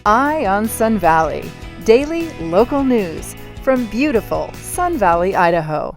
Eye on Sun Valley, daily local news from beautiful Sun Valley, Idaho.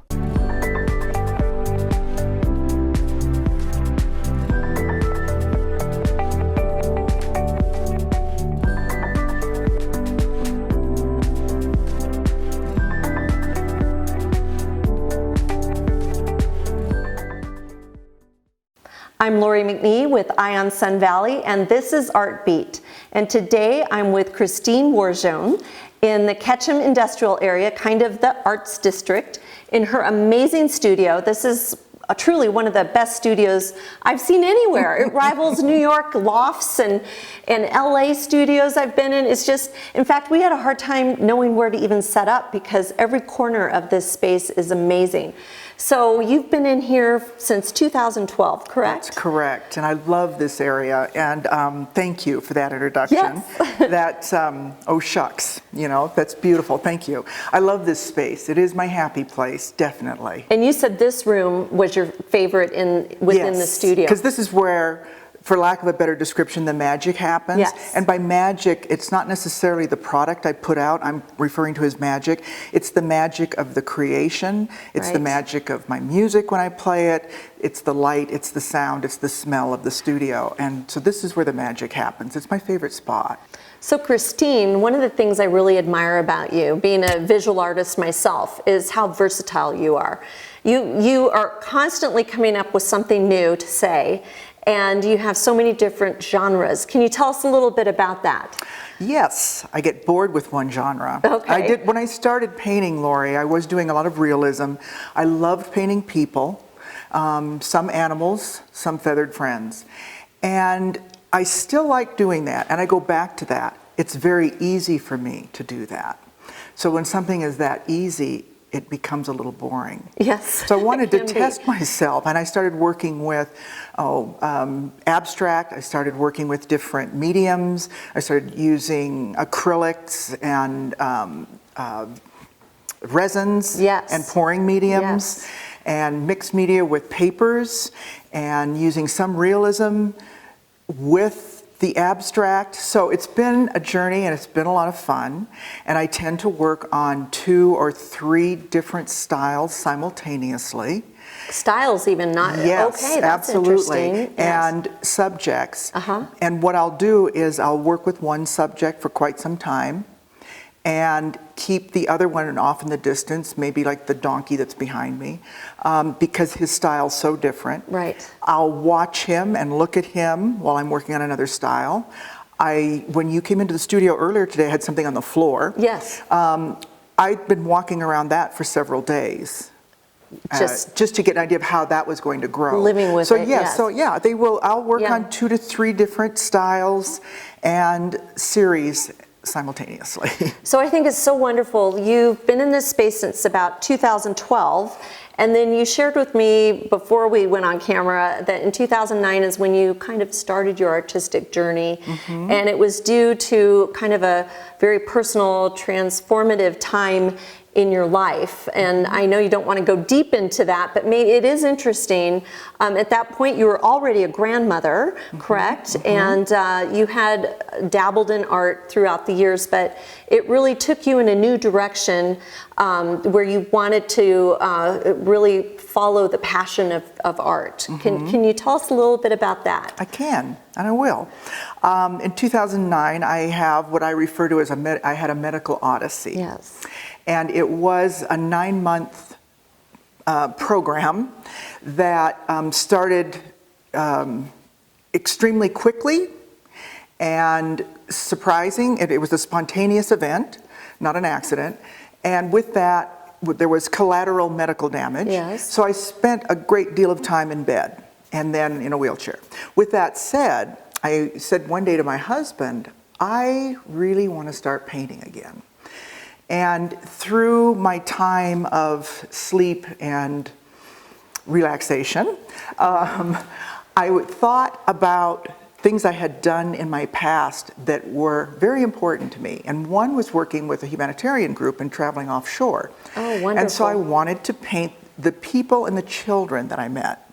I'm Lori McNee with Eye on Sun Valley, and this is Art Beat. And today I'm with Christine Warjohn in the Ketchum Industrial Area, kind of the arts district, in her amazing studio. This is truly one of the best studios I've seen anywhere. It rivals New York lofts and LA studios I've been in. It's just, in fact, we had a hard time knowing where to even set up because every corner of this space is amazing. So you've been in here since 2012, correct? That's correct, and I love this area, and thank you for that introduction. Yes. That's, oh shucks, you know, that's beautiful, thank you. I love this space. It is my happy place, definitely. And you said this room was your favorite within the studio. Because this is where, for lack of a better description, the magic happens. Yes. And by magic, it's not necessarily the product I put out I'm referring to as magic. It's the magic of the creation. It's the magic of my music when I play it. It's the light, it's the sound, it's the smell of the studio. And so this is where the magic happens. It's my favorite spot. So Christine, one of the things I really admire about you, being a visual artist myself, is how versatile you are. You are constantly coming up with something new to say, and you have so many different genres. Can you tell us a little bit about that? Yes, I get bored with one genre. Okay. When I started painting, Lori, I was doing a lot of realism. I loved painting people, some animals, some feathered friends. And I still like doing that, and I go back to that. It's very easy for me to do that. So when something is that easy, it becomes a little boring. Yes. So I wanted to test myself, and I started working with abstract. I started working with different mediums. I started using acrylics and resins and pouring mediums and mixed media with papers and using some realism with the abstract. So it's been a journey and it's been a lot of fun, and I tend to work on 2 or 3 different styles simultaneously. Styles even, not? Yes, okay, that's absolutely. interesting. And subjects. And what I'll do is I'll work with one subject for quite some time and keep the other one off in the distance, maybe like the donkey that's behind me, because his style's so different. Right. I'll watch him and look at him while I'm working on another style. When you came into the studio earlier today, I had something on the floor. Yes. I'd been walking around that for several days. Just to get an idea of how that was going to grow. Living with it, yes. So yeah, I'll work on 2 to 3 different styles and series simultaneously. So I think it's so wonderful. You've been in this space since about 2012, and then you shared with me before we went on camera that in 2009 is when you kind of started your artistic journey, and it was due to kind of a very personal, transformative time in your life. And I know you don't want to go deep into that, but maybe it is interesting. At that point, you were already a grandmother, correct? And you had dabbled in art throughout the years, but it really took you in a new direction where you wanted to really follow the passion of art. Can you tell us a little bit about that? I can, and I will. In 2009, I have what I refer to as I had a medical odyssey. Yes. And it was a 9-month program that started extremely quickly and surprising. It was a spontaneous event, not an accident. And with that, there was collateral medical damage. Yes. So I spent a great deal of time in bed and then in a wheelchair. With that said, I said one day to my husband, I really want to start painting again. And through my time of sleep and relaxation, I thought about things I had done in my past that were very important to me. And one was working with a humanitarian group and traveling offshore. Oh, wonderful. And so I wanted to paint the people and the children that I met.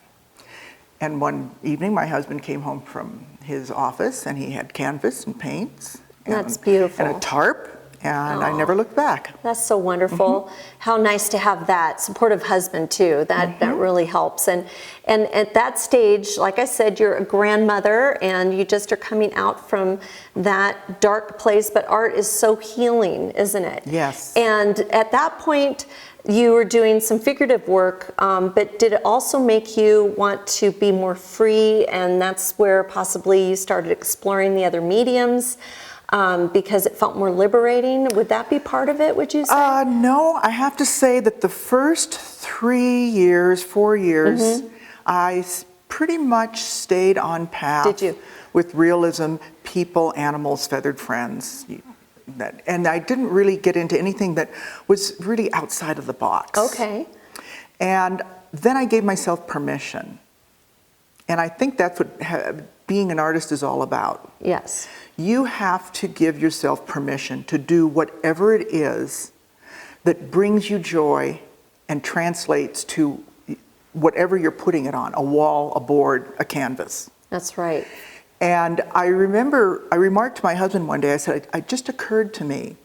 And one evening, my husband came home from his office and he had canvas and paints, That's beautiful. And a tarp, and I never looked back. That's so wonderful. How nice to have that supportive husband too. That really helps. And at that stage, like I said, you're a grandmother and you just are coming out from that dark place, but art is so healing, isn't it? Yes. And at that point, you were doing some figurative work, but did it also make you want to be more free? And that's where possibly you started exploring the other mediums because it felt more liberating. Would that be part of it, would you say? No, I have to say that the first 4 years, I pretty much stayed on path. Did you? With realism, people, animals, feathered friends. And I didn't really get into anything that was really outside of the box. Okay. And then I gave myself permission. And I think that's what being an artist is all about. Yes. You have to give yourself permission to do whatever it is that brings you joy and translates to whatever you're putting it on, a wall, a board, a canvas. That's right. And I remember, I remarked to my husband one day, I said, it just occurred to me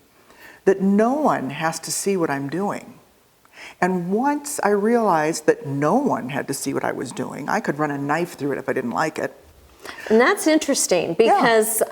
that no one has to see what I'm doing. And once I realized that no one had to see what I was doing, I could run a knife through it if I didn't like it. And that's interesting because,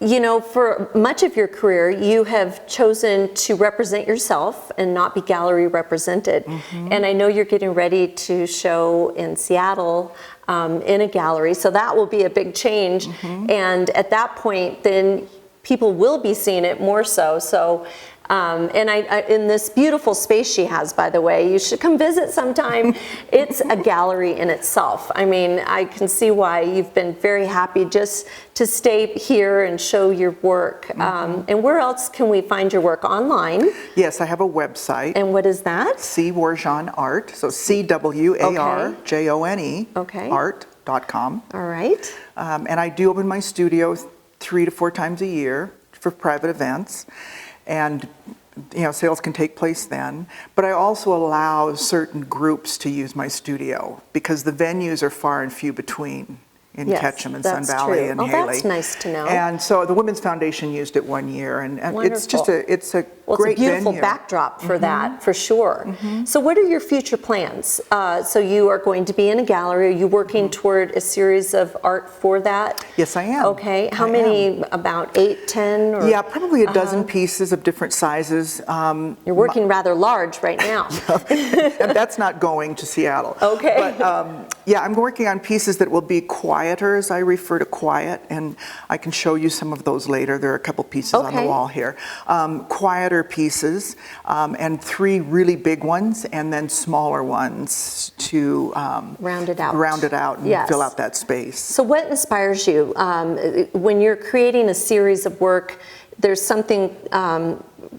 you know, for much of your career, you have chosen to represent yourself and not be gallery represented. And I know you're getting ready to show in Seattle in a gallery, so that will be a big change. And at that point, then people will be seeing it more so. So, and I, in this beautiful space she has, by the way, you should come visit sometime. It's a gallery in itself. I mean, I can see why you've been very happy just to stay here and show your work. And where else can we find your work? Online? Yes, I have a website. And what is that? C. Warjon Art, so CWARJONE, Okay. art.com. All right. And I do open my studio 3 to 4 times a year for private events. And you know, sales can take place then. But I also allow certain groups to use my studio because the venues are far and few between in Yes, Ketchum and Sun that's Valley true. and Oh, Haley. that's nice to know. And so the Women's Foundation used it 1 year, and it's just Wonderful. it's a Well, great it's a beautiful venue. backdrop for that, for sure. So what are your future plans? So you are going to be in a gallery. Are you working toward a series of art for that? Yes, I am. Okay. How I many? About 8, 10? Or, Yeah, probably a dozen pieces of different sizes. You're working rather large right now. And that's not going to Seattle. Okay. But yeah, I'm working on pieces that will be quieter, as I refer to quiet, and I can show you some of those later. There are a couple pieces on the Okay. wall here. Quieter pieces, and 3 really big ones, and then smaller ones to Round it out. round it out and Yes. fill out that space. So what inspires you? When you're creating a series of work, there's something,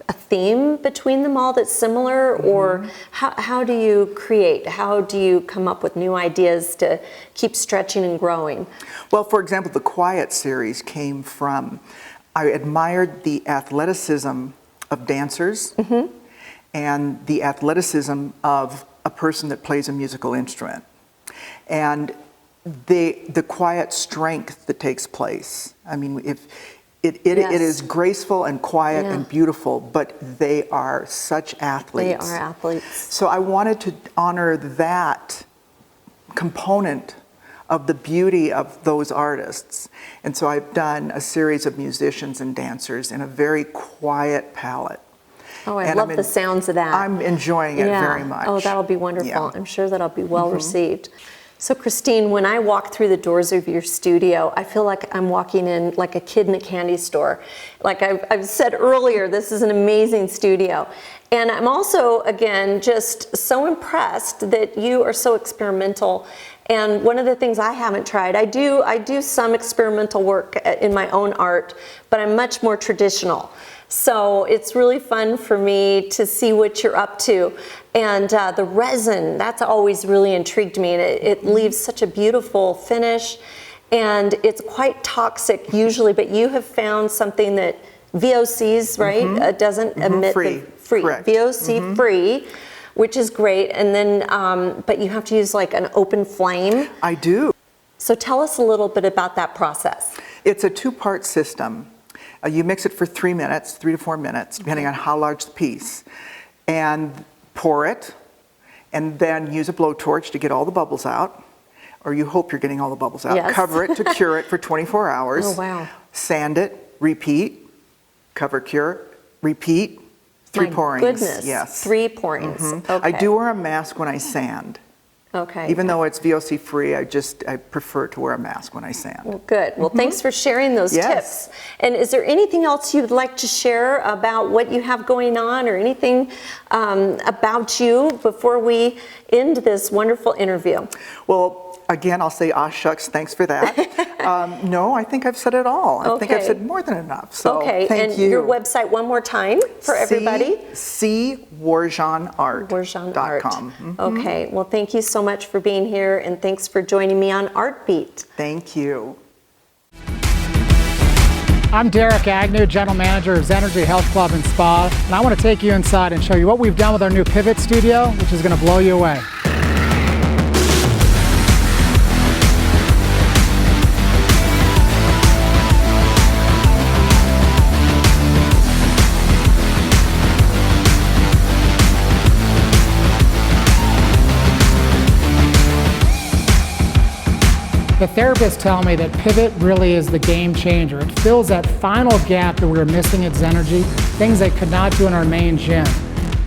a theme between them all that's similar, or how do you create? How do you come up with new ideas to keep stretching and growing? Well, for example, the Quiet series came from, I admired the athleticism of dancers and the athleticism of a person that plays a musical instrument. And the quiet strength that takes place. I mean, if it Yes. is graceful and quiet Yeah. and beautiful, but they are such athletes. They are athletes. So I wanted to honor that component of the beauty of those artists. And so I've done a series of musicians and dancers in a very quiet palette. Oh, I And love I'm the sounds of that. I'm enjoying it very much. Oh, that'll be wonderful. Yeah. I'm sure that'll be well received. So Christine, when I walk through the doors of your studio, I feel like I'm walking in like a kid in a candy store. Like I've said earlier, this is an amazing studio. And I'm also, again, just so impressed that you are so experimental. And one of the things I haven't tried, I do some experimental work in my own art, but I'm much more traditional. So it's really fun for me to see what you're up to. And the resin, that's always really intrigued me. And it leaves such a beautiful finish. And it's quite toxic usually, but you have found something that VOCs, right, doesn't emit Free. the free. Correct. VOC free, which is great. And then, but you have to use like an open flame. I do. So tell us a little bit about that process. It's a 2-part system. You mix it for 3 minutes, 3 to 4 minutes, depending on how large the piece, and pour it, and then use a blowtorch to get all the bubbles out, or you hope you're getting all the bubbles out. Yes. Cover it to cure it for 24 hours. Oh, wow. Sand it, repeat, cover, cure, repeat. 3 My pourings. Goodness. Yes. 3 pourings. Okay. I do wear a mask when I sand. Okay. Even though it's VOC free, I prefer to wear a mask when I sand. Well, good. Well, thanks for sharing those Yes. tips. And is there anything else you'd like to share about what you have going on, or anything about you before we end this wonderful interview? Well, again, I'll say, shucks, thanks for that. No, I think I've said it all. I think I've Okay. said more than enough. So Okay, thank and you. your website one more time for everybody? cwarjeanart.com. Warjeanart. Okay, well, thank you so much for being here, and thanks for joining me on Artbeat. Thank you. I'm Derek Agnew, General Manager of Zenergy Health Club and Spa, and I want to take you inside and show you what we've done with our new Pivot Studio, which is going to blow you away. The therapists tell me that Pivot really is the game changer. It fills that final gap that we were missing at Zenergy, things they could not do in our main gym.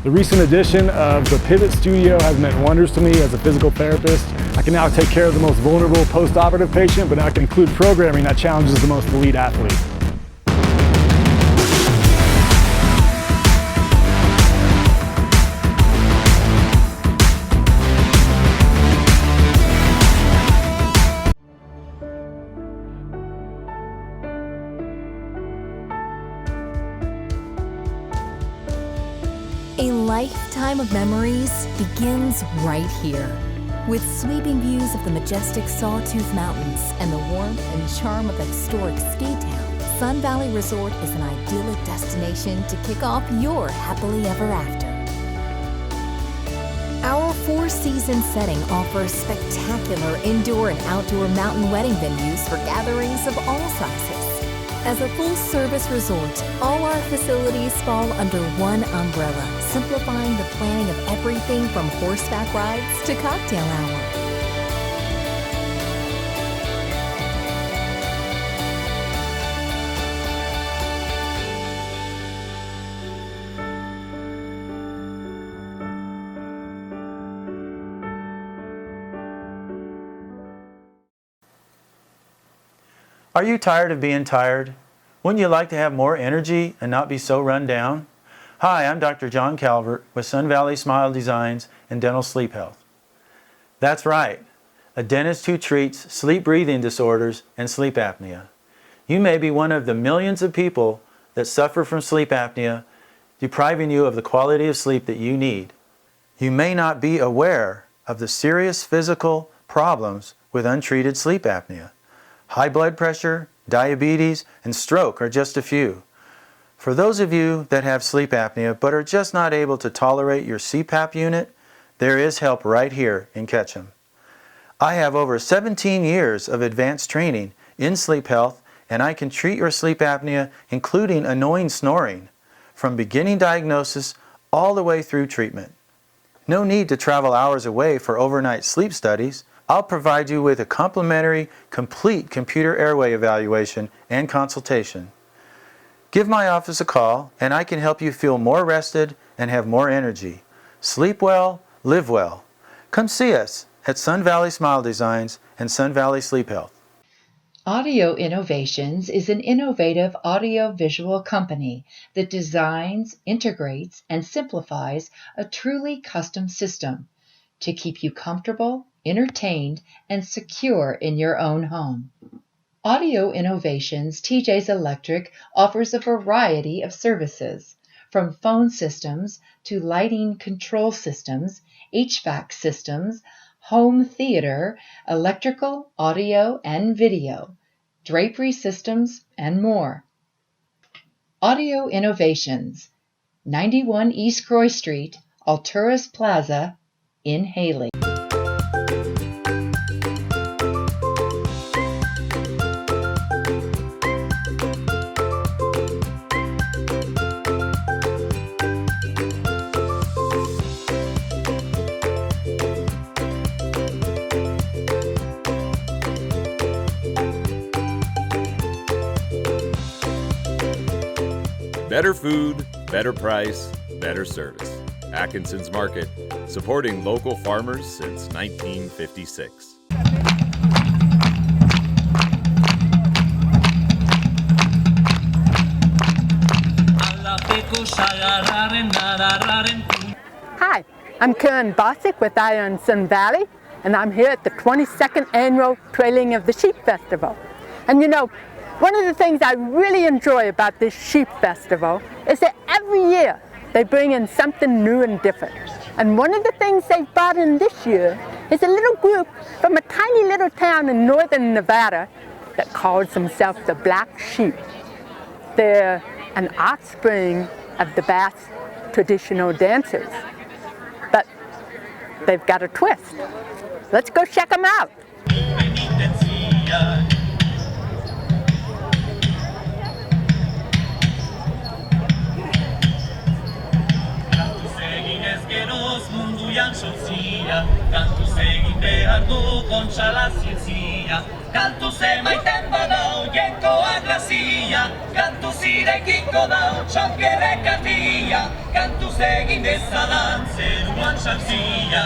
The recent addition of the Pivot Studio has meant wonders to me as a physical therapist. I can now take care of the most vulnerable post-operative patient, but now I can include programming that challenges the most elite athlete. A lifetime of memories begins right here. With sweeping views of the majestic Sawtooth Mountains and the warmth and charm of the historic ski town, Sun Valley Resort is an idyllic destination to kick off your happily ever after. Our four-season setting offers spectacular indoor and outdoor mountain wedding venues for gatherings of all sizes. As a full-service resort, all our facilities fall under one umbrella, simplifying the planning of everything from horseback rides to cocktail hour. Are you tired of being tired? Wouldn't you like to have more energy and not be so run down? Hi, I'm Dr. John Calvert with Sun Valley Smile Designs and Dental Sleep Health. That's right, a dentist who treats sleep breathing disorders and sleep apnea. You may be one of the millions of people that suffer from sleep apnea, depriving you of the quality of sleep that you need. You may not be aware of the serious physical problems with untreated sleep apnea. High blood pressure, diabetes, and stroke are just a few. For those of you that have sleep apnea but are just not able to tolerate your CPAP unit, there is help right here in Ketchum. I have over 17 years of advanced training in sleep health, and I can treat your sleep apnea, including annoying snoring, from beginning diagnosis all the way through treatment. No need to travel hours away for overnight sleep studies. I'll provide you with a complimentary, complete computer airway evaluation and consultation. Give my office a call and I can help you feel more rested and have more energy. Sleep well, live well. Come see us at Sun Valley Smile Designs and Sun Valley Sleep Health. Audio Innovations is an innovative audio-visual company that designs, integrates, and simplifies a truly custom system to keep you comfortable, entertained, and secure in your own home. Audio Innovations TJ's Electric offers a variety of services, from phone systems to lighting control systems, HVAC systems, home theater, electrical, audio, and video, drapery systems, and more. Audio Innovations, 91 East Croy Street, Alturas Plaza, in Haley. Better food, better price, better service. Atkinson's Market, supporting local farmers since 1956. Hi, I'm Karen Bosick with Iron Sun Valley, and I'm here at the 22nd Annual Trailing of the Sheep Festival. And you know, one of the things I really enjoy about this Sheep Festival is that every year they bring in something new and different. And one of the things they've brought in this year is a little group from a tiny little town in northern Nevada that calls themselves the Black Sheep. They're an offspring of the Basque traditional dancers, but they've got a twist. Let's go check them out. Kantus emaiten badau jenkoak grazia, kantuz irekiko dau txankere katia, kantuz egin dezadan zeruan salzia.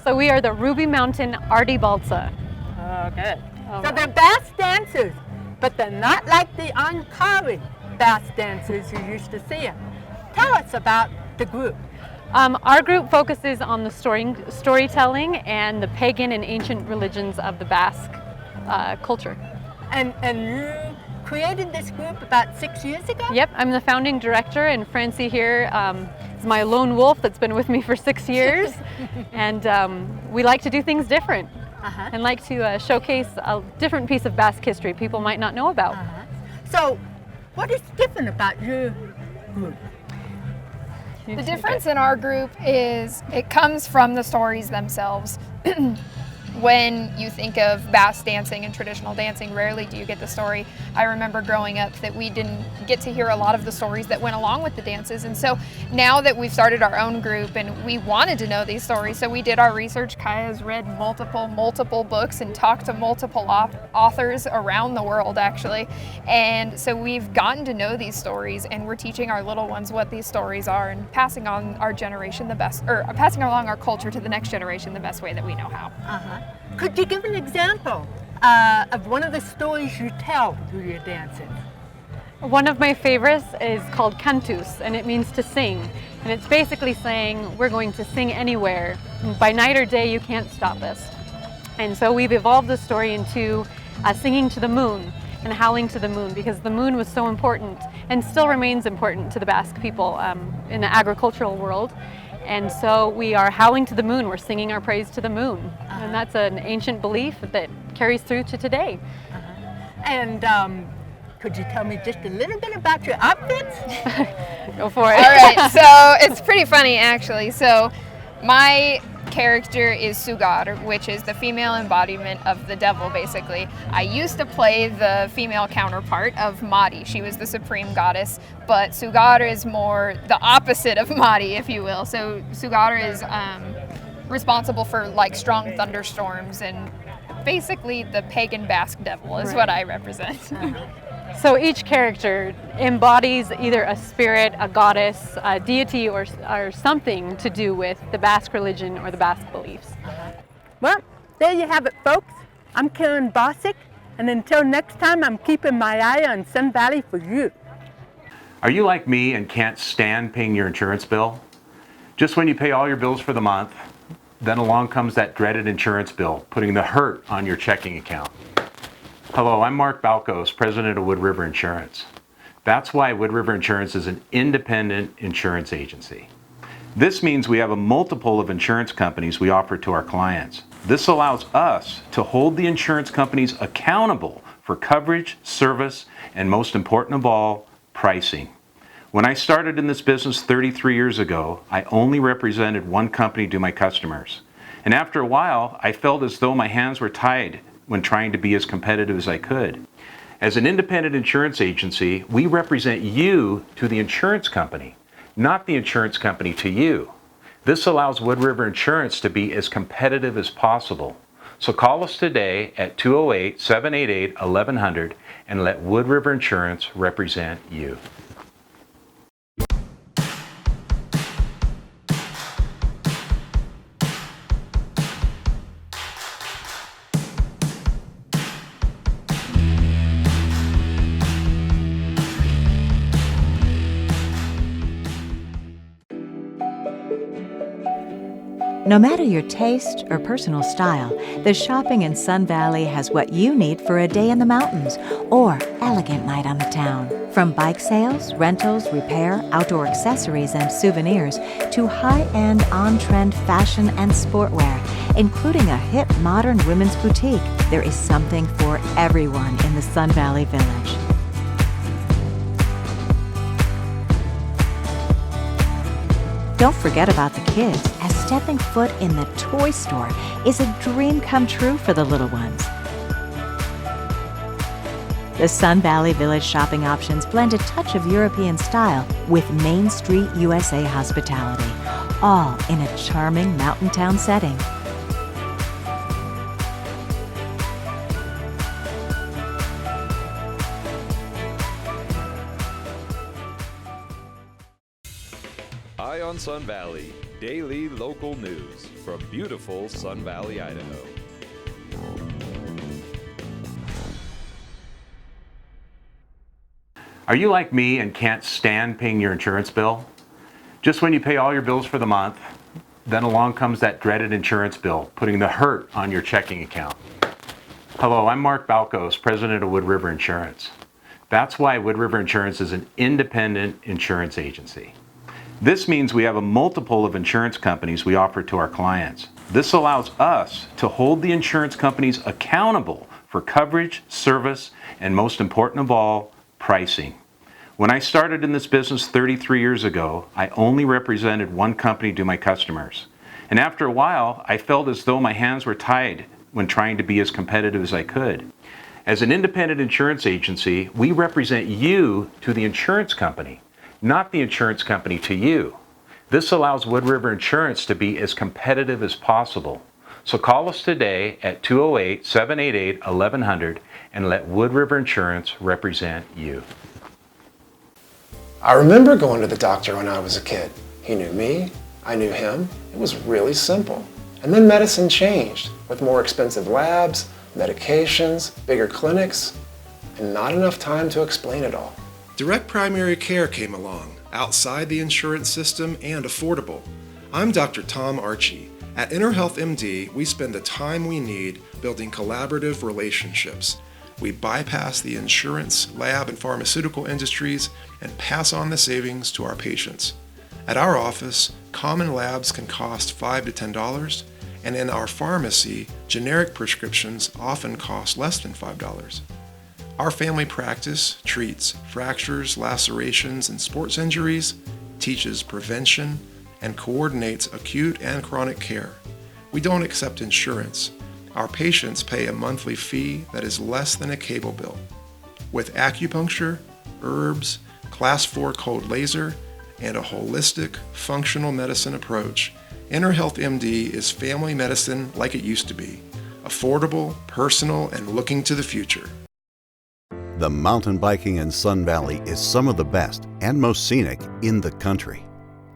So we are the Ruby Mountain Artie Balsa. Oh, good. So they're Basque dancers, but they're not like the Ankari Basque dancers you used to see them. Tell us about the group. Our group focuses on the storytelling and the pagan and ancient religions of the Basque culture. And you created this group about 6 years ago? Yep, I'm the founding director, and Francie here is my lone wolf that's been with me for 6 years. And we like to do things different and like to showcase a different piece of Basque history people might not know about. So, what is different about your group? The difference in our group is it comes from the stories themselves. When you think of Basque dancing and traditional dancing, rarely do you get the story. I remember growing up that we didn't get to hear a lot of the stories that went along with the dances. And so now that we've started our own group and we wanted to know these stories, so we did our research. Kaya's read multiple books and talked to multiple authors around the world, actually. And so we've gotten to know these stories, and we're teaching our little ones what these stories are and passing on our generation the best, or passing along our culture to the next generation the best way that we know how. Could you give an example of one of the stories you tell through your dancing? One of my favorites is called Cantus, and it means to sing. And it's basically saying we're going to sing anywhere. By night or day, you can't stop us. And so we've evolved the story into singing to the moon and howling to the moon, because the moon was so important and still remains important to the Basque people in the agricultural world. And so we are howling to the moon, we're singing our praise to the moon. And that's an ancient belief that carries through to today. And could you tell me just a little bit about your outfits? Go for it. All right, so it's pretty funny actually. So my character is Sugar, which is the female embodiment of the devil, basically. I used to play the female counterpart of Madi. She was the supreme goddess, but Sugar is more the opposite of Madi, if you will. So Sugar is responsible for like strong thunderstorms and basically the pagan Basque devil is what I represent. So each character embodies either a spirit, a goddess, a deity, or something to do with the Basque religion or the Basque beliefs. Well, there you have it, folks. I'm Karen Bosick, and until next time, I'm keeping my eye on Sun Valley for you. Are you like me and can't stand paying your insurance bill? Just when you pay all your bills for the month, then along comes that dreaded insurance bill, putting the hurt on your checking account. Hello, I'm Mark Balkos, president of Wood River Insurance. That's why Wood River Insurance is an independent insurance agency. This means we have a multiple of insurance companies we offer to our clients. This allows us to hold the insurance companies accountable for coverage, service, and most important of all, pricing. When I started in this business 33 years ago, I only represented one company to my customers. And after a while, I felt as though my hands were tied when trying to be as competitive as I could. As an independent insurance agency, we represent you to the insurance company, not the insurance company to you. This allows Wood River Insurance to be as competitive as possible. So call us today at 208-788-1100 and let Wood River Insurance represent you. No matter your taste or personal style, the shopping in Sun Valley has what you need for a day in the mountains or elegant night on the town. From bike sales, rentals, repair, outdoor accessories, and souvenirs to high-end, on-trend fashion and sportwear, including a hip, modern women's boutique, there is something for everyone in the Sun Valley Village. Don't forget about the kids, as stepping foot in the toy store is a dream come true for the little ones. The Sun Valley Village shopping options blend a touch of European style with Main Street USA hospitality, all in a charming mountain town setting. Eye on Sun Valley, daily local news from beautiful Sun Valley, Idaho. Are you like me and can't stand paying your insurance bill? Just when you pay all your bills for the month, then along comes that dreaded insurance bill, putting the hurt on your checking account. Hello, I'm Mark Balkos, president of Wood River Insurance. That's why Wood River Insurance is an independent insurance agency. This means we have a multiple of insurance companies we offer to our clients. This allows us to hold the insurance companies accountable for coverage, service, and most important of all, pricing. When I started in this business 33 years ago, I only represented one company to my customers. And after a while, I felt as though my hands were tied when trying to be as competitive as I could. As an independent insurance agency, we represent you to the insurance company, not the insurance company to you. This allows Wood River Insurance to be as competitive as possible. So call us today at 208-788-1100 and let Wood River Insurance represent you. I remember going to the doctor when I was a kid. He knew me, I knew him. It was really simple. And then medicine changed with more expensive labs, medications, bigger clinics, and not enough time to explain it all. Direct primary care came along, outside the insurance system and affordable. I'm Dr. Tom Archie. At InnerHealth MD, we spend the time we need building collaborative relationships. We bypass the insurance, lab, and pharmaceutical industries and pass on the savings to our patients. At our office, common labs can cost $5 to $10, and in our pharmacy, generic prescriptions often cost less than $5. Our family practice treats fractures, lacerations, and sports injuries, teaches prevention, and coordinates acute and chronic care. We don't accept insurance. Our patients pay a monthly fee that is less than a cable bill. With acupuncture, herbs, Class 4 cold laser, and a holistic, functional medicine approach, InnerHealth MD is family medicine like it used to be. Affordable, personal, and looking to the future. The mountain biking in Sun Valley is some of the best and most scenic in the country.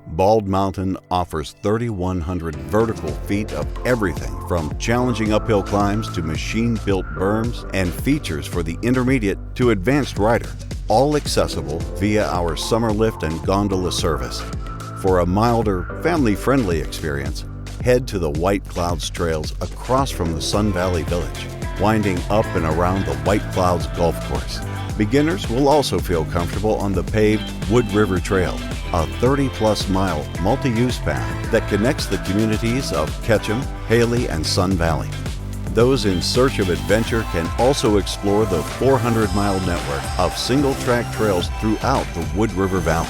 Bald Mountain offers 3,100 vertical feet of everything from challenging uphill climbs to machine-built berms and features for the intermediate to advanced rider, all accessible via our summer lift and gondola service. For a milder, family-friendly experience, head to the White Clouds trails across from the Sun Valley Village, winding up and around the White Clouds Golf Course. Beginners will also feel comfortable on the paved Wood River Trail, a 30-plus mile multi-use path that connects the communities of Ketchum, Haley, and Sun Valley. Those in search of adventure can also explore the 400-mile network of single-track trails throughout the Wood River Valley,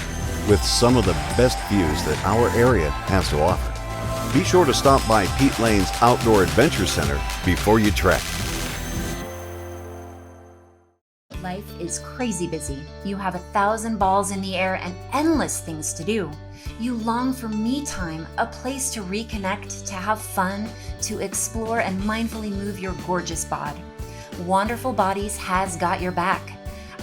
with some of the best views that our area has to offer. Be sure to stop by Pete Lane's Outdoor Adventure Center before you trek. Life is crazy busy. You have 1,000 balls in the air and endless things to do. You long for me time, a place to reconnect, to have fun, to explore and mindfully move your gorgeous bod. Wonderful Bodies has got your back.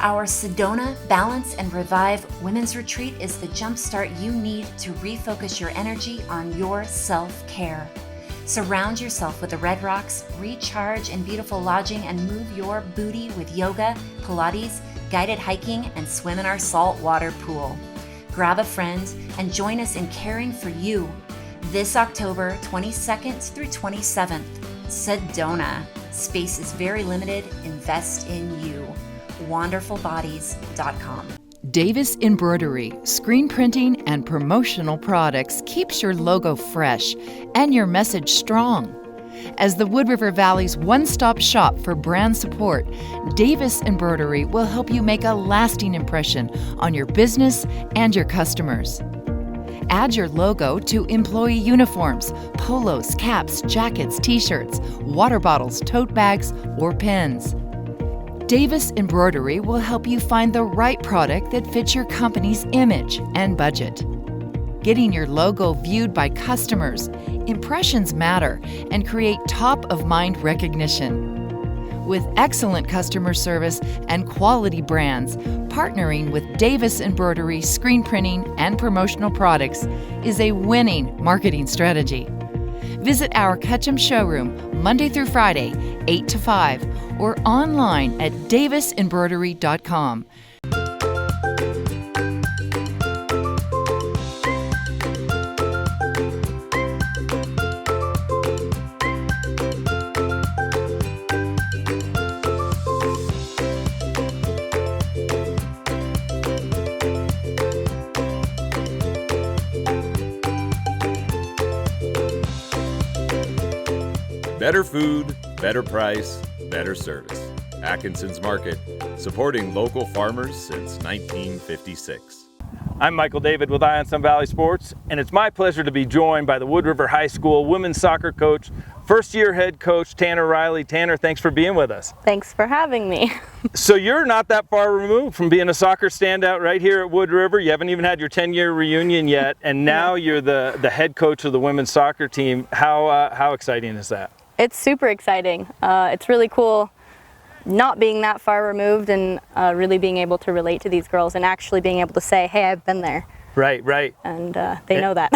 Our Sedona Balance and Revive Women's Retreat is the jumpstart you need to refocus your energy on your self-care. Surround yourself with the Red Rocks, recharge in beautiful lodging, and move your booty with yoga, Pilates, guided hiking, and swim in our saltwater pool. Grab a friend and join us in caring for you this October 22nd through 27th. Sedona. Space is very limited. Invest in you. WonderfulBodies.com. Davis Embroidery, screen printing and promotional products keeps your logo fresh and your message strong. As the Wood River Valley's one-stop shop for brand support, Davis Embroidery will help you make a lasting impression on your business and your customers. Add your logo to employee uniforms, polos, caps, jackets, t-shirts, water bottles, tote bags, or pens. Davis Embroidery will help you find the right product that fits your company's image and budget. Getting your logo viewed by customers, impressions matter and create top-of-mind recognition. With excellent customer service and quality brands, partnering with Davis Embroidery screen printing and promotional products is a winning marketing strategy. Visit our Ketchum showroom Monday through Friday, 8 to 5, or online at davisembroidery.com. Better food, better price, better service. Atkinson's Market, supporting local farmers since 1956. I'm Michael David with Eye on Sun Valley Sports, and it's my pleasure to be joined by the Wood River High School women's soccer coach, first-year head coach Tanner Riley. Tanner, thanks for being with us. Thanks for having me. So you're not that far removed from being a soccer standout right here at Wood River. You haven't even had your 10-year reunion yet, and now you're the head coach of the women's soccer team. How exciting is that? It's super exciting. It's really cool not being that far removed and really being able to relate to these girls and actually being able to say, hey, I've been there. Right, right. And they know that.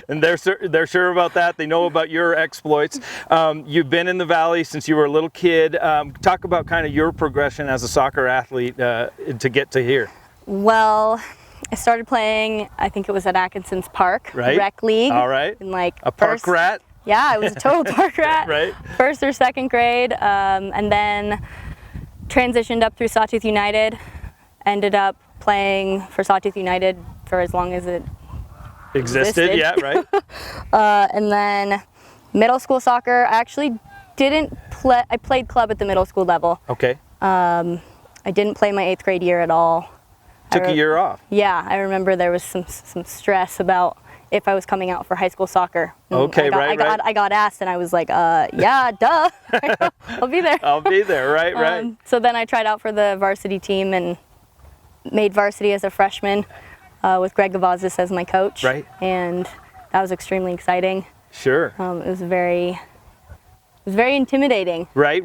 And they're sure about that. They know about your exploits. You've been in the Valley since you were a little kid. Talk about kind of your progression as a soccer athlete to get to here. Well, I started playing, I think it was at Atkinson's Park, right? Rec League. All right. In like a park rat? Yeah, I was a total park rat. Right. First or second grade, and then transitioned up through Sawtooth United. Ended up playing for Sawtooth United for as long as it existed. Yeah, right. And then middle school soccer, I actually didn't play. I played club at the middle school level. Okay. I didn't play my 8th grade year at all. Took a year off. Yeah, I remember there was some stress about if I was coming out for high school soccer. Okay, right. I got asked and I was like, yeah, duh. I'll be there. I'll be there, right. So then I tried out for the varsity team and made varsity as a freshman with Greg Gavazis as my coach. Right. And that was extremely exciting. Sure. It was very intimidating. Right.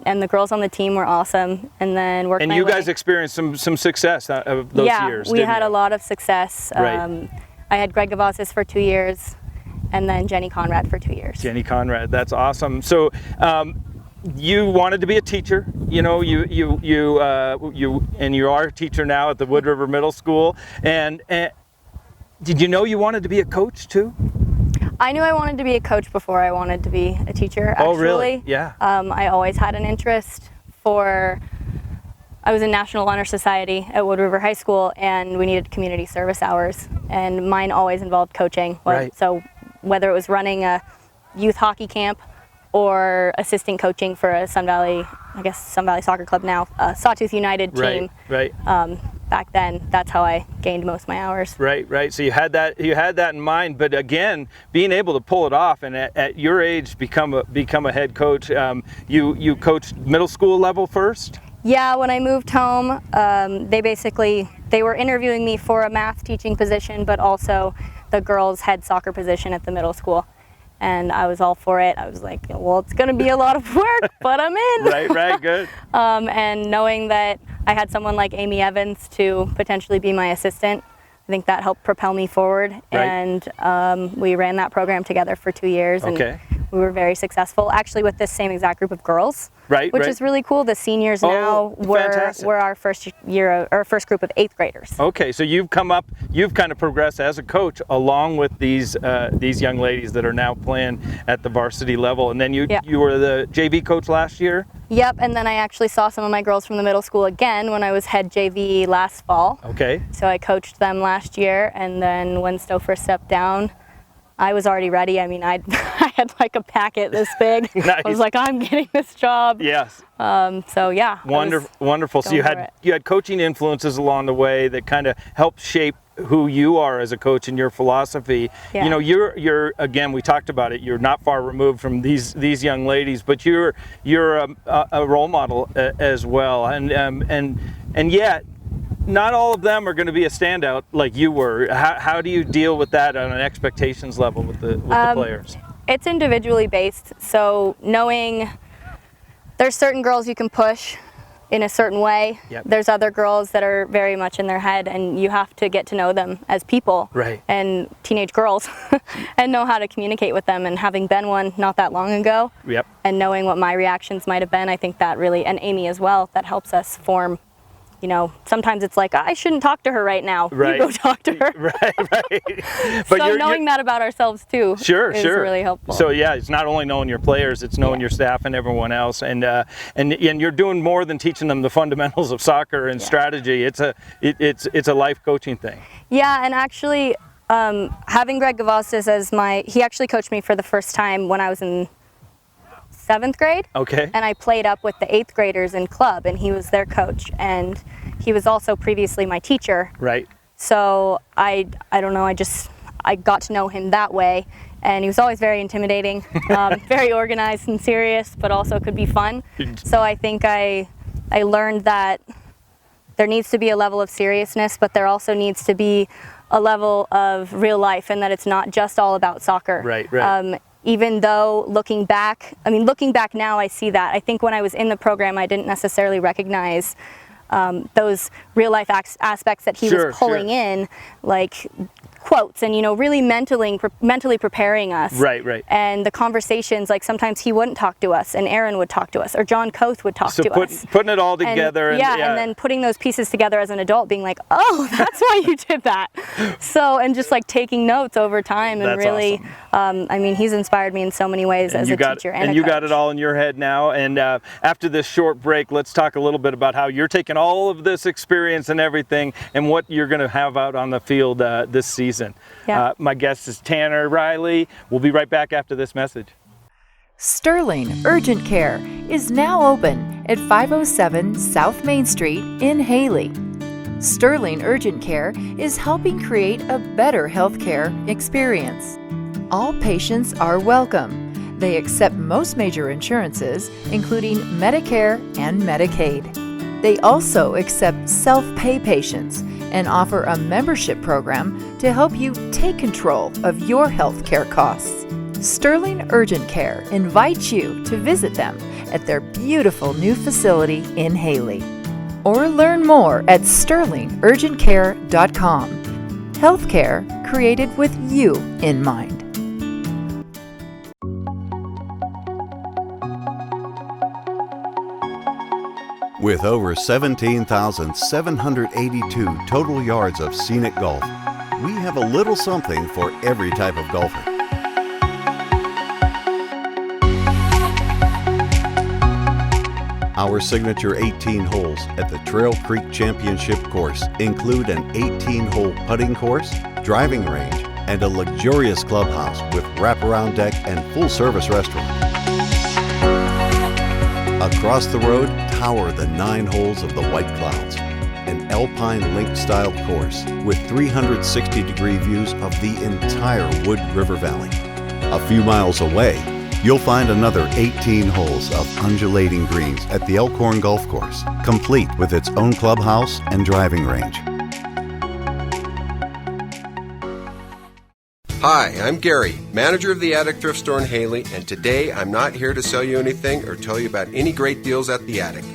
And the girls on the team were awesome. And then worked. And you guys experienced some success of those years. Yeah, we had a lot of success. Right. I had Greg Gavazis for 2 years, and then Jenny Conrad for 2 years. Jenny Conrad, that's awesome. So, you wanted to be a teacher. You know, you are a teacher now at the Wood River Middle School. And did you know you wanted to be a coach too? I knew I wanted to be a coach before I wanted to be a teacher. Actually. Oh, really? Yeah. I always had an interest for I was in National Honor Society at Wood River High School, and we needed community service hours, and mine always involved coaching. Right. So whether it was running a youth hockey camp or assistant coaching for a Sun Valley Soccer Club now, Sawtooth United team. Right. Back then, that's how I gained most of my hours. Right. So you had that in mind, but again, being able to pull it off, and at your age, become a head coach. You coached middle school level first. Yeah, when I moved home, they were interviewing me for a math teaching position, but also the girls' head soccer position at the middle school. And I was all for it. I was like, well, it's going to be a lot of work, but I'm in. Right, good. And knowing that I had someone like Amy Evans to potentially be my assistant, I think that helped propel me forward. Right. And we ran that program together for 2 years. Okay. And we were very successful, actually, with this same exact group of girls. Right. Which is really cool. The seniors now were our first group of 8th graders. Okay, so you've kind of progressed as a coach along with these young ladies that are now playing at the varsity level. And then you were the JV coach last year? Yep, and then I actually saw some of my girls from the middle school again when I was head JV last fall. Okay. So I coached them last year, and then when Stouffer stepped down, I was already ready. I mean, I had like a packet this big. Nice. I was like, I'm getting this job. Yes. So yeah. Wonderful. So you had coaching influences along the way that kind of helped shape who you are as a coach and your philosophy. Yeah. You know, you're again, we talked about it. You're not far removed from these young ladies, but you're a role model as well, and yet. Not all of them are going to be a standout like you were. How do you deal with that on an expectations level with the players? It's individually based. So knowing there's certain girls you can push in a certain way. Yep. There's other girls that are very much in their head, and you have to get to know them as people. Right. And teenage girls and know how to communicate with them. And having been one not that long ago, Yep. and knowing what my reactions might have been, I think that really, and Amy as well, that helps us form. You know, sometimes it's like, I shouldn't talk to her right now. Right. You go talk to her. Right. But so knowing that about ourselves too is really helpful. So yeah, it's not only knowing your players, it's knowing your staff and everyone else. And you're doing more than teaching them the fundamentals of soccer and strategy. It's a life coaching thing. Yeah, and actually having Greg Gavostis as he actually coached me for the first time when I was in 7th grade. Okay. And I played up with the 8th graders in club, and he was their coach, and he was also previously my teacher. Right. So I don't know, I got to know him that way, and he was always very intimidating, very organized and serious, but also could be fun. So I think I learned that there needs to be a level of seriousness, but there also needs to be a level of real life, and that it's not just all about soccer. Right. Even though looking back now, I see that. I think when I was in the program, I didn't necessarily recognize those real life aspects that he was pulling in, like quotes and, really mentally preparing us. Right. And the conversations, like sometimes he wouldn't talk to us and Aaron would talk to us or John Koth would talk to us. Putting it all together. And then putting those pieces together as an adult, being like, oh, that's why you did that. So, and just like taking notes over time and that's really, awesome. I mean, he's inspired me in so many ways as a teacher and a you coach. got it all in your head now. And after this short break, let's talk a little bit about how you're taking all of this experience and everything and what you're going to have out on the field this season. Yeah. My guest is Tanner Riley. We'll be right back after this message. Sterling Urgent Care is now open at 507 South Main Street in Haley. Sterling Urgent Care is helping create a better healthcare experience. All patients are welcome. They accept most major insurances, including Medicare and Medicaid. They also accept self-pay patients and offer a membership program to help you take control of your health care costs. Sterling Urgent Care invites you to visit them at their beautiful new facility in Haley. Or learn more at sterlingurgentcare.com. Healthcare created with you in mind. With over 17,782 total yards of scenic golf, we have a little something for every type of golfer. Our signature 18 holes at the Trail Creek Championship course include an 18-hole putting course, driving range, and a luxurious clubhouse with wraparound deck and full-service restaurant. Across the road tower the 9 holes of the White Clouds, an alpine link-style course with 360-degree views of the entire Wood River Valley. A few miles away, you'll find another 18 holes of undulating greens at the Elkhorn Golf Course, complete with its own clubhouse and driving range. Hi, I'm Gary, manager of the Attic Thrift Store in Haley, and today I'm not here to sell you anything or tell you about any great deals at the Attic.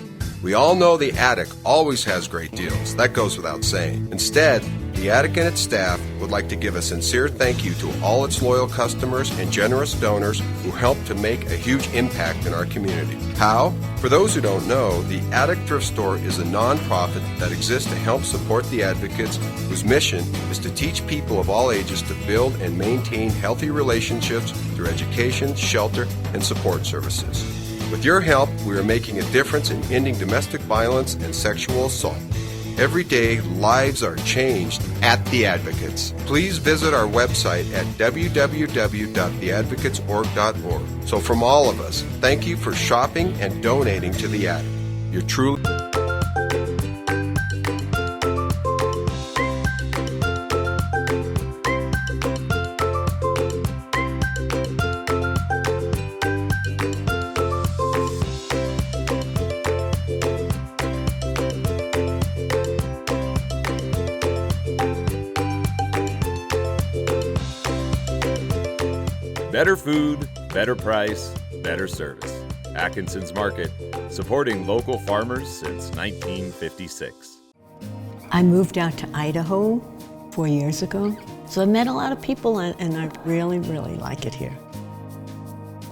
We all know the Attic always has great deals. That goes without saying. Instead, the Attic and its staff would like to give a sincere thank you to all its loyal customers and generous donors who help to make a huge impact in our community. How? For those who don't know, the Attic Thrift Store is a nonprofit that exists to help support the advocates whose mission is to teach people of all ages to build and maintain healthy relationships through education, shelter, and support services. With your help, we are making a difference in ending domestic violence and sexual assault. Every day, lives are changed at The Advocates. Please visit our website at www.theadvocatesorg.org. So from all of us, thank you for shopping and donating to The Attic. You're truly... Better food, better price, better service. Atkinson's Market, supporting local farmers since 1956. I moved out to Idaho 4 years ago, so I met a lot of people and I really, really like it here.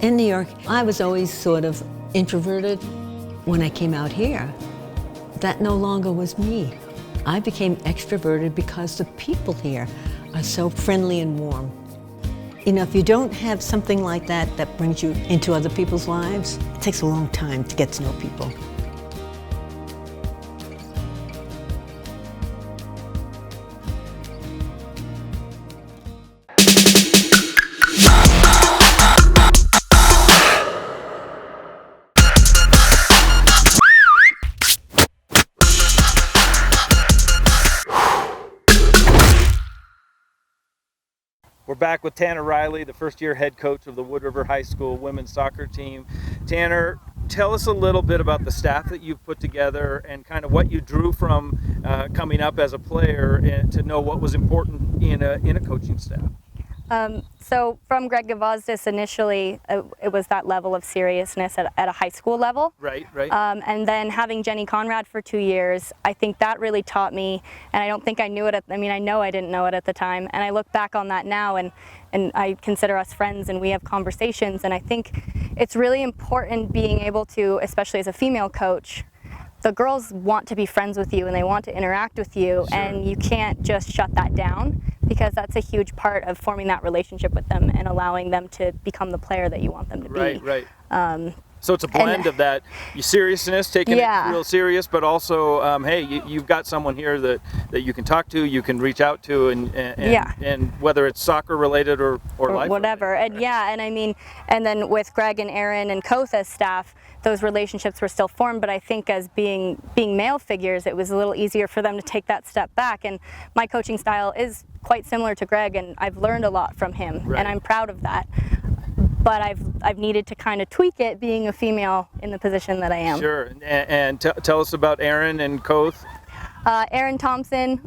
In New York, I was always sort of introverted. When I came out here, that no longer was me. I became extroverted because the people here are so friendly and warm. You know, if you don't have something like that that brings you into other people's lives, it takes a long time to get to know people. We're back with Tanner Riley, the first-year head coach of the Wood River High School women's soccer team. Tanner, tell us a little bit about the staff that you've put together and kind of what you drew from coming up as a player and to know what was important in a coaching staff. So from Greg Gavozdis initially, it was that level of seriousness at a high school level. Right, right. And then having Jenny Conrad for 2 years, I think that really taught me, and I don't think I knew it, I know I didn't know it at the time, and I look back on that now and I consider us friends and we have conversations, and I think it's really important being able to, especially as a female coach, the girls want to be friends with you and they want to interact with you, sure. And you can't just shut that down, because that's a huge part of forming that relationship with them and allowing them to become the player that you want them to be. Right, right. So it's a blend of that seriousness, taking it real serious, but also, hey, you've got someone here that you can talk to, you can reach out to, and whether it's soccer related or life whatever. Related. And yeah, and I mean, and then with Greg and Aaron and Kotha's staff, those relationships were still formed, but I think as being male figures, it was a little easier for them to take that step back. And my coaching style is quite similar to Greg, and I've learned a lot from him, and I'm proud of that. But I've needed to kind of tweak it, being a female in the position that I am. Sure, and tell us about Aaron and Koth. Aaron Thompson,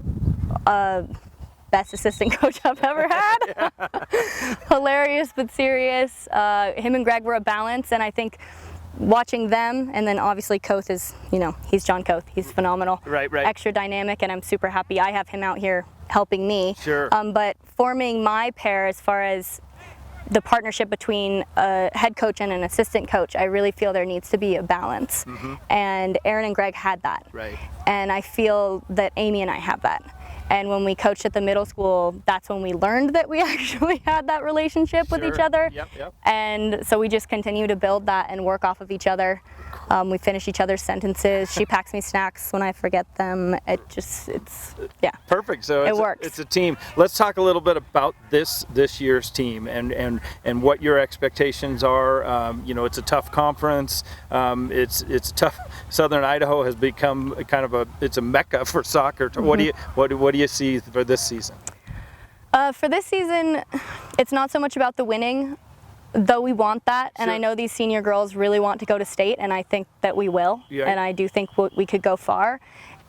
best assistant coach I've ever had. Hilarious but serious. Him and Greg were a balance, and I think watching them, and then obviously Koth is, he's John Koth. He's phenomenal. Right. Extra dynamic, and I'm super happy I have him out here helping me. Sure. But forming my pair as far as the partnership between a head coach and an assistant coach, I really feel there needs to be a balance. Mm-hmm. And Aaron and Greg had that. Right. And I feel that Amy and I have that. And when we coached at the middle school, that's when we learned that we actually had that relationship with each other. Yep. And so we just continue to build that and work off of each other. We finish each other's sentences. She packs me snacks when I forget them. Yeah. Perfect. So it works. It's a team. Let's talk a little bit about this year's team and what your expectations are. It's a tough conference. It's tough. Southern Idaho has become kind of it's a mecca for soccer. Mm-hmm. What do you see for this season? For this season, it's not so much about the winning, though we want that. And I know these senior girls really want to go to state, and I think that we will. Yeah. And I do think we could go far.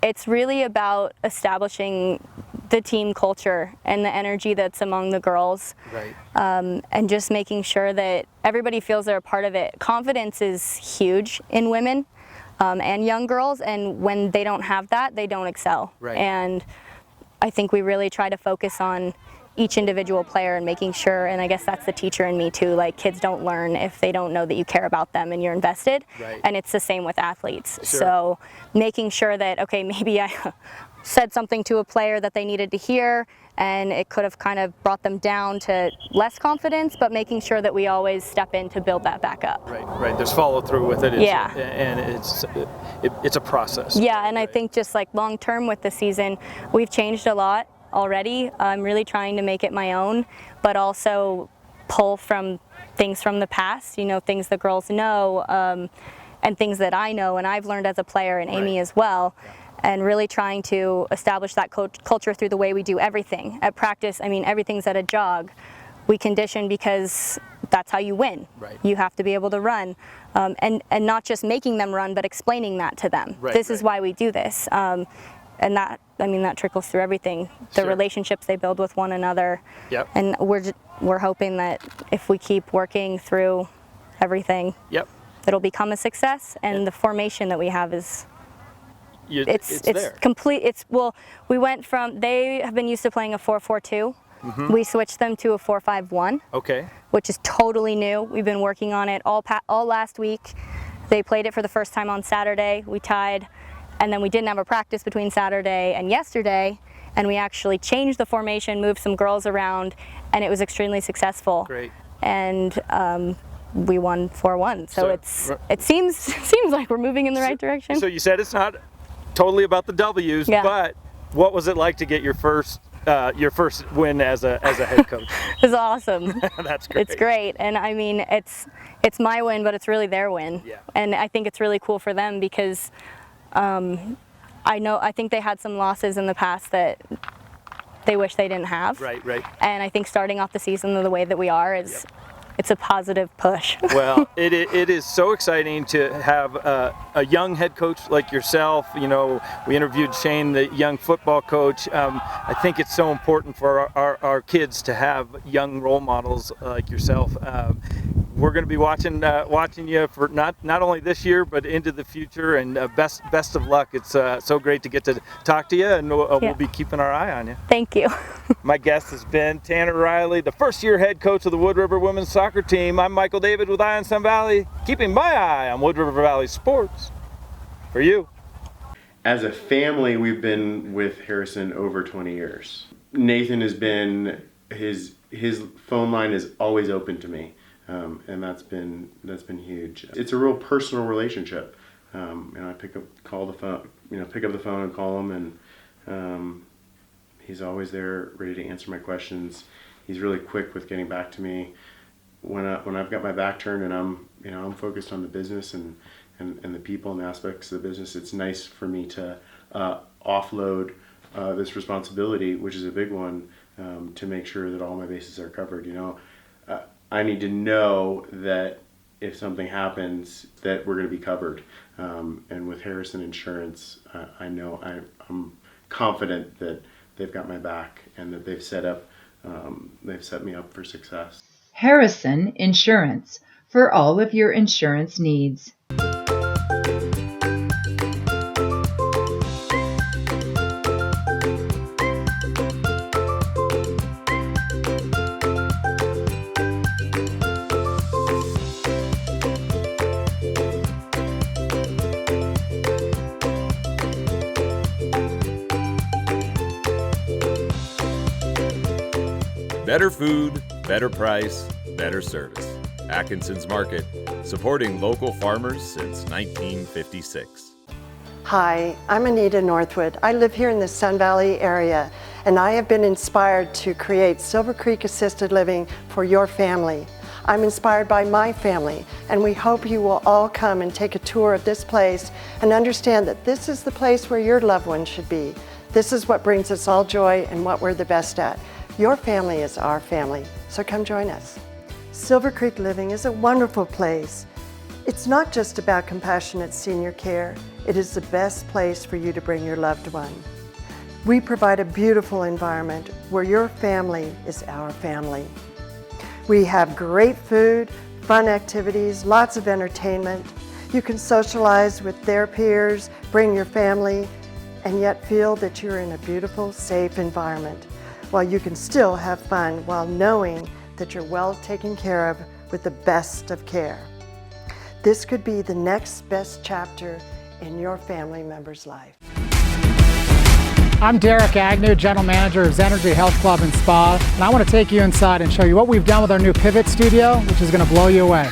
It's really about establishing the team culture and the energy that's among the girls. Right. And just making sure that everybody feels they're a part of it. Confidence is huge in women and young girls, and when they don't have that, they don't excel. Right. And I think we really try to focus on each individual player and making sure, and I guess that's the teacher in me too, like kids don't learn if they don't know that you care about them and you're invested. Right. And it's the same with athletes. Sure. So making sure that, okay, maybe I said something to a player that they needed to hear and it could have kind of brought them down to less confidence, but making sure that we always step in to build that back up. Right. There's follow through with it. Yeah. And it's a process. Yeah, and I think just like long term with the season, we've changed a lot already. I'm really trying to make it my own, but also pull from things from the past, things the girls know, and things that I know and I've learned as a player, and Amy as well. And really trying to establish that culture through the way we do everything. At practice, everything's at a jog. We condition because that's how you win. Right. You have to be able to run. And not just making them run, but explaining that to them. This is why we do this. And that trickles through everything. The relationships they build with one another. Yep. And we're hoping that if we keep working through everything, it'll become a success. And the formation that we have is it's there. complete. We went from, they have been used to playing a 4-4-2. Mm-hmm. We switched them to a 4-5-1. Okay. Which is totally new. We've been working on it all last week. They played it for the first time on Saturday. We tied, and then we didn't have a practice between Saturday and yesterday, and we actually changed the formation, moved some girls around, and it was extremely successful. Great. And we won 4-1. So it seems like we're moving in the right direction. So you said it's not totally about the W's, but what was it like to get your first win as a head coach? It's awesome. That's great. It's great, and it's my win, but it's really their win. Yeah. And I think it's really cool for them because I think they had some losses in the past that they wish they didn't have. Right. And I think starting off the season the way that we are is it's a positive push. Well, it is so exciting to have a young head coach like yourself. We interviewed Shane, the young football coach. I think it's so important for our kids to have young role models like yourself. We're going to be watching you for not only this year but into the future, and best of luck. It's so great to get to talk to you, and we'll be keeping our eye on you. Thank you. My guest has been Tanner Riley, the first-year head coach of the Wood River women's soccer team. I'm Michael David with Eye on Sun Valley, keeping my eye on Wood River Valley sports for you. As a family, we've been with Harrison over 20 years. Nathan has been, his phone line is always open to me. And that's been huge. It's a real personal relationship. I pick up the phone and call him, and he's always there, ready to answer my questions. He's really quick with getting back to me when I've got my back turned and I'm focused on the business and the people and the aspects of the business. It's nice for me to offload this responsibility, which is a big one, to make sure that all my bases are covered. I need to know that if something happens, that we're going to be covered. And with Harrison Insurance, I'm confident that they've got my back and that they've set me up for success. Harrison Insurance, for all of your insurance needs. Better food, better price, better service. Atkinson's Market, supporting local farmers since 1956. Hi, I'm Anita Northwood. I live here in the Sun Valley area, and I have been inspired to create Silver Creek Assisted Living for your family. I'm inspired by my family, and we hope you will all come and take a tour of this place and understand that this is the place where your loved one should be. This is what brings us all joy and what we're the best at. Your family is our family, so come join us. Silver Creek Living is a wonderful place. It's not just about compassionate senior care. It is the best place for you to bring your loved one. We provide a beautiful environment where your family is our family. We have great food, fun activities, lots of entertainment. You can socialize with their peers, bring your family, and yet feel that you're in a beautiful, safe environment, while you can still have fun while knowing that you're well taken care of with the best of care. This could be the next best chapter in your family member's life. I'm Derek Agnew, General Manager of Zenergy Health Club and Spa, and I want to take you inside and show you what we've done with our new Pivot Studio, which is going to blow you away.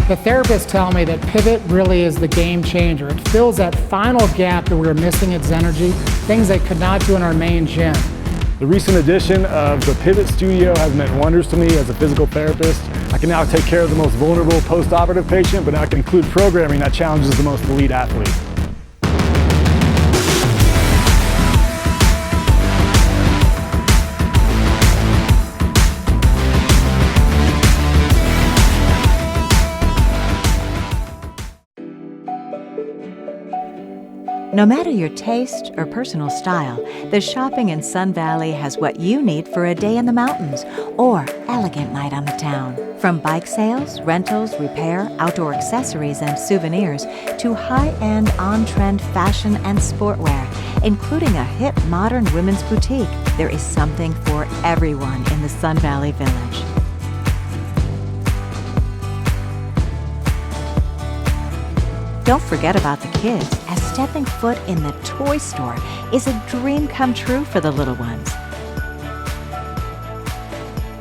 The therapists tell me that Pivot really is the game changer. It fills that final gap that we were missing at Zenergy, things they could not do in our main gym. The recent addition of the Pivot Studio has meant wonders to me as a physical therapist. I can now take care of the most vulnerable post-operative patient, but now I can include programming that challenges the most elite athlete. No matter your taste or personal style, the shopping in Sun Valley has what you need for a day in the mountains or elegant night on the town. From bike sales, rentals, repair, outdoor accessories, and souvenirs to high-end, on-trend fashion and sportwear, including a hip modern women's boutique, there is something for everyone in the Sun Valley Village. Don't forget about the kids, as stepping foot in the toy store is a dream come true for the little ones.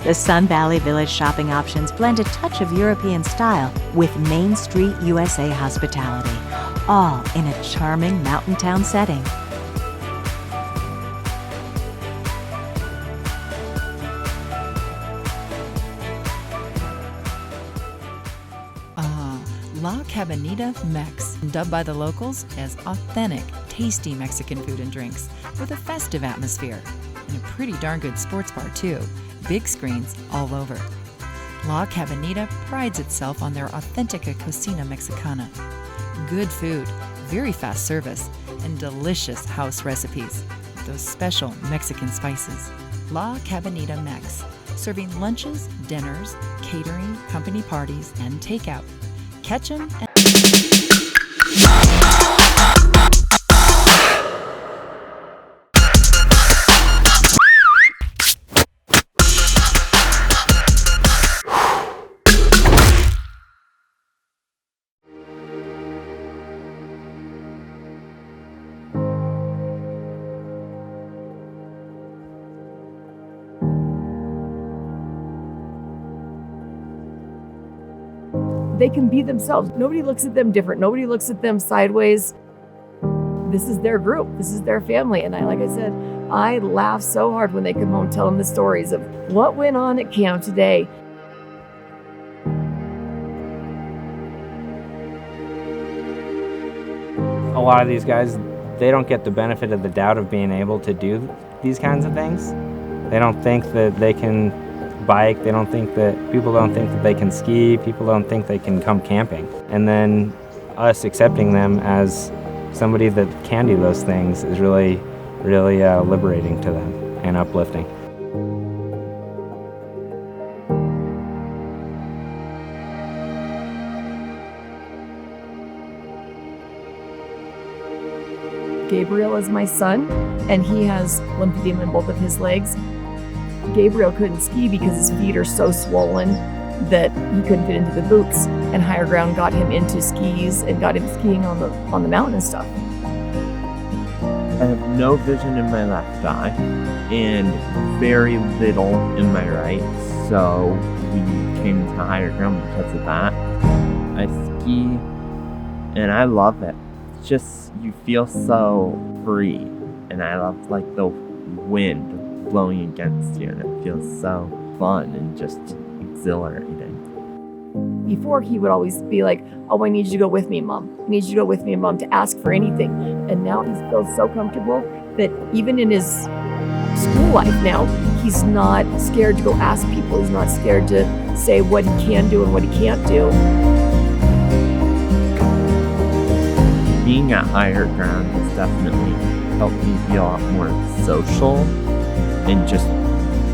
The Sun Valley Village shopping options blend a touch of European style with Main Street USA hospitality, all in a charming mountain town setting. La Cabanita Mex, dubbed by the locals as authentic, tasty Mexican food and drinks with a festive atmosphere. And a pretty darn good sports bar, too. Big screens all over. La Cabanita prides itself on their Authentica Cocina Mexicana. Good food, very fast service, and delicious house recipes with those special Mexican spices. La Cabanita Mex, serving lunches, dinners, catering, company parties, and takeout. Catch 'em and they can be themselves. Nobody looks at them different. Nobody looks at them sideways. This is their group. This is their family. And like I said, I laugh so hard when they come home telling the stories of what went on at camp today. A lot of these guys, they don't get the benefit of the doubt of being able to do these kinds of things. They don't think that they can bike, people don't think that they can ski, people don't think they can come camping. And then us accepting them as somebody that can do those things is really, really liberating to them and uplifting. Gabriel is my son, and he has lymphedema in both of his legs. Gabriel couldn't ski because his feet are so swollen that he couldn't fit into the boots, and Higher Ground got him into skis and got him skiing on the mountain and stuff. I have no vision in my left eye and very little in my right, so we came to Higher Ground because of that. I ski and I love it. It's just, you feel so free, and I love like the wind blowing against you, and it feels so fun and just exhilarating. Before, he would always be like, oh, I need you to go with me, Mom. I need you to go with me, Mom, to ask for anything. And now he feels so comfortable that even in his school life now, he's not scared to go ask people. He's not scared to say what he can do and what he can't do. Being at Higher Ground has definitely helped me be a lot more social and just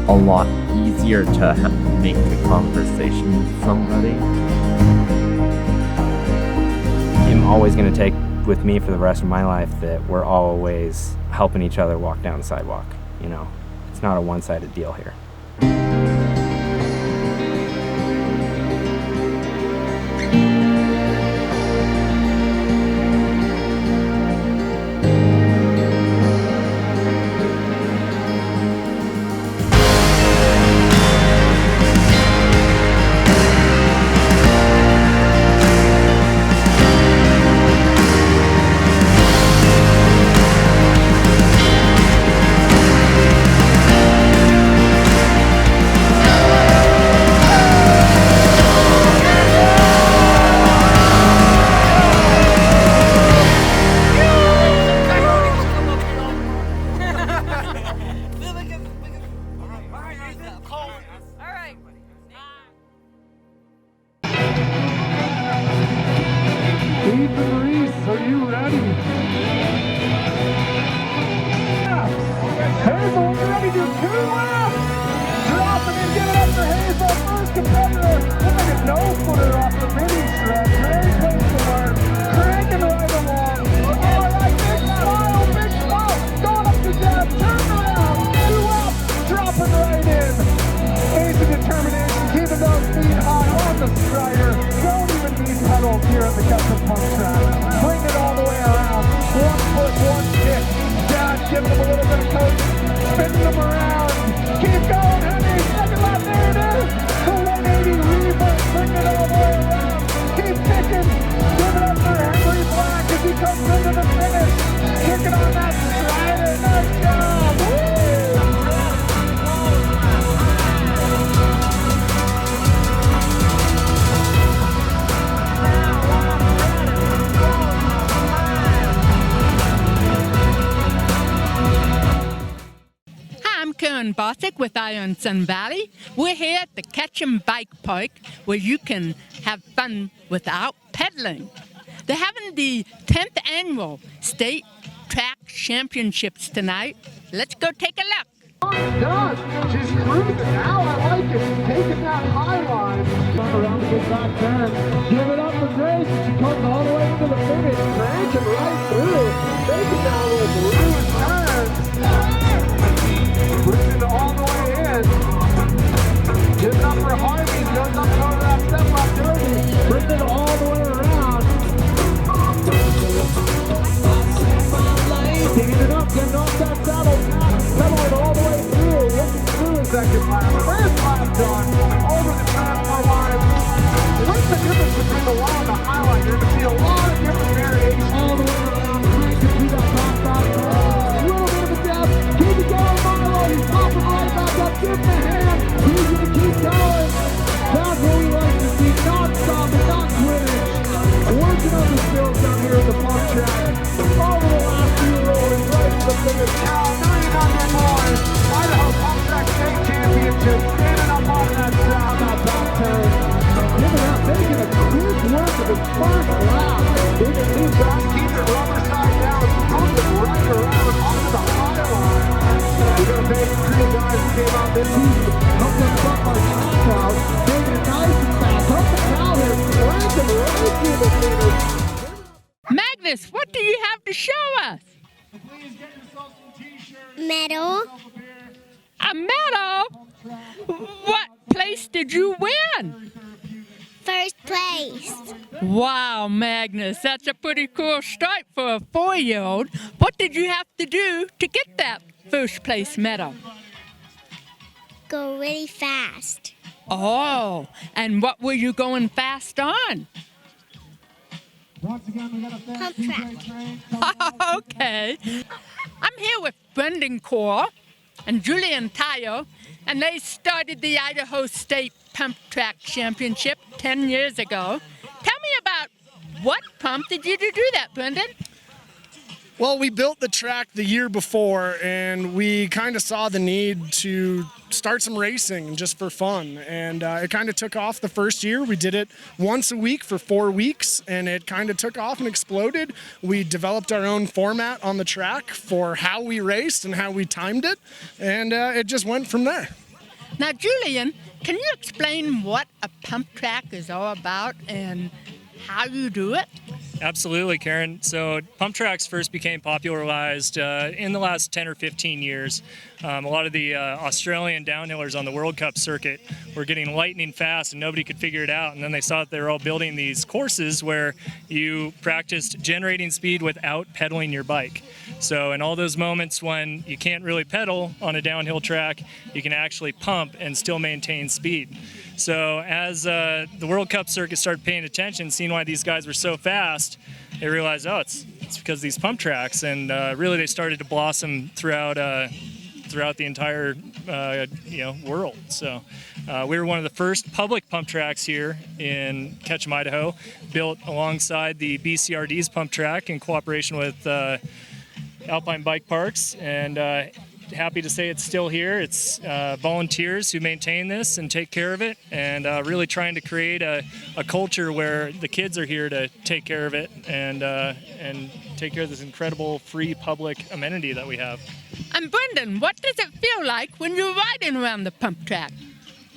a lot easier to make a conversation with somebody. I'm always going to take with me for the rest of my life that we're always helping each other walk down the sidewalk. You know, it's not a one-sided deal here. Ethan Reese, are you ready? Hazel, are you ready to do 2 laps? Drop it and give it up for Hazel, first competitor. We'll make a no-footer off the mini stretch. Very close to learn. Cranking right along. All right, big smile. Going up the jab, turn around. 2 up, dropping right in. Ace of determination, keeping those feet high on the strider. Don't even need pedals here at the Custom Pump track. Bring it all the way around. 1 foot, 1 stick. Down, give them a little bit of coach. Spinning them around. Keep going, Henry. Second lap, there it is. The 180 reverse. Bring it all the way around. Keep ticking. Give it up for Henry Black as he comes into the finish. Kicking on that strider. Nice job. Woo! Karen Bosick with Iron Sun Valley. We're here at the Ketchum Bike Park where you can have fun without pedaling. They're having the 10th annual State Track Championships tonight. Let's go take a look. Done. She's cruising now. I like it. She's taking that high line. Around the good back turn. Give it up for Grace. She comes all the way to the finish. Cranking right through. Taking down with rude turns. Pushing all the way in. Give it up for Harvey. Goes up over that step up derby. Bring it all the way around. Taking it up, getting off that saddle. Pedaling all the way through. Looking through the second lap. First lap done. Over the transfer line. What's the difference between the low and the high line? You're going to see a lot of different variations. All the way around. Cranking through that top turn. A little bit of a depth. Keep it going, Milo. He's popping right back up. Give him a hand. He's going to keep going. That's what we like to see. Not stopping, not quitting. Working on the skills down here at the pump track. Over the last few rolling right to the finish. Now 900 more. Idaho Pump Track State Championship. Standing up on that track, that back turn. Giving up, making a quick work of his first lap. He can do back, keep it rubber side down. Pumping right around onto the high line. We're going to thank the crew guys who came out this season. Help them front by Cow. Taking it nice and fast. Help the Cow here. Ranking right through the finish. Magnus, what do you have to show us? Medal. A medal? What place did you win? First place. Wow, Magnus, that's a pretty cool start for a 4-year-old. What did you have to do to get that first place medal? Go really fast. Oh, and what were you going fast on? Pump track. Okay. I'm here with Brendan Core and Julian Tayo, and they started the Idaho State Pump Track Championship 10 years ago. Tell me about what prompted you to do that, Brendan? Well, we built the track the year before, and we kind of saw the need to start some racing just for fun. And it kind of took off the first year. We did it once a week for 4 weeks, and it kind of took off and exploded. We developed our own format on the track for how we raced and how we timed it, and it just went from there. Now, Julian, can you explain what a pump track is all about and how you do it? Absolutely, Karen. So pump tracks first became popularized in the last 10 or 15 years. A lot of the Australian downhillers on the World Cup circuit were getting lightning fast and nobody could figure it out. And then they saw that they were all building these courses where you practiced generating speed without pedaling your bike. So in all those moments when you can't really pedal on a downhill track, you can actually pump and still maintain speed. So as the World Cup circuit started paying attention, seeing why these guys were so fast, they realized, oh, it's because of these pump tracks. And really they started to blossom throughout the entire world. So we were one of the first public pump tracks here in Ketchum, Idaho, built alongside the BCRD's pump track in cooperation with Alpine Bike Parks, and happy to say it's still here. It's volunteers who maintain this and take care of it, and really trying to create a culture where the kids are here to take care of it and take care of this incredible free public amenity that we have. And Brendan, what does it feel like when you're riding around the pump track?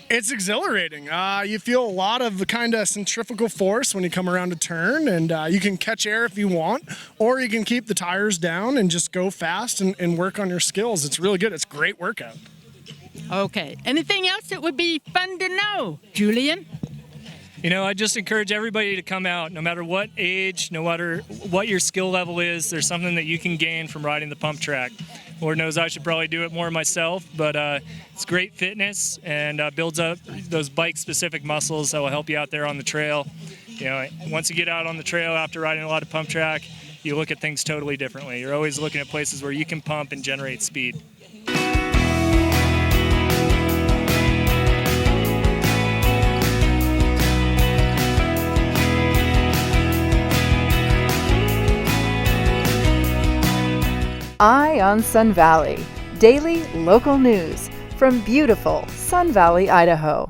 It's exhilarating. You feel a lot of the kind of centrifugal force when you come around a turn, and you can catch air if you want, or you can keep the tires down and just go fast and work on your skills. It's really good. It's a great workout. Okay. Anything else that would be fun to know, Julian? You know, I just encourage everybody to come out, no matter what age, no matter what your skill level is. There's something that you can gain from riding the pump track. Lord knows I should probably do it more myself, but it's great fitness and builds up those bike-specific muscles that will help you out there on the trail. You know, once you get out on the trail after riding a lot of pump track, you look at things totally differently. You're always looking at places where you can pump and generate speed. Eye on Sun Valley. Daily local news from beautiful Sun Valley, Idaho.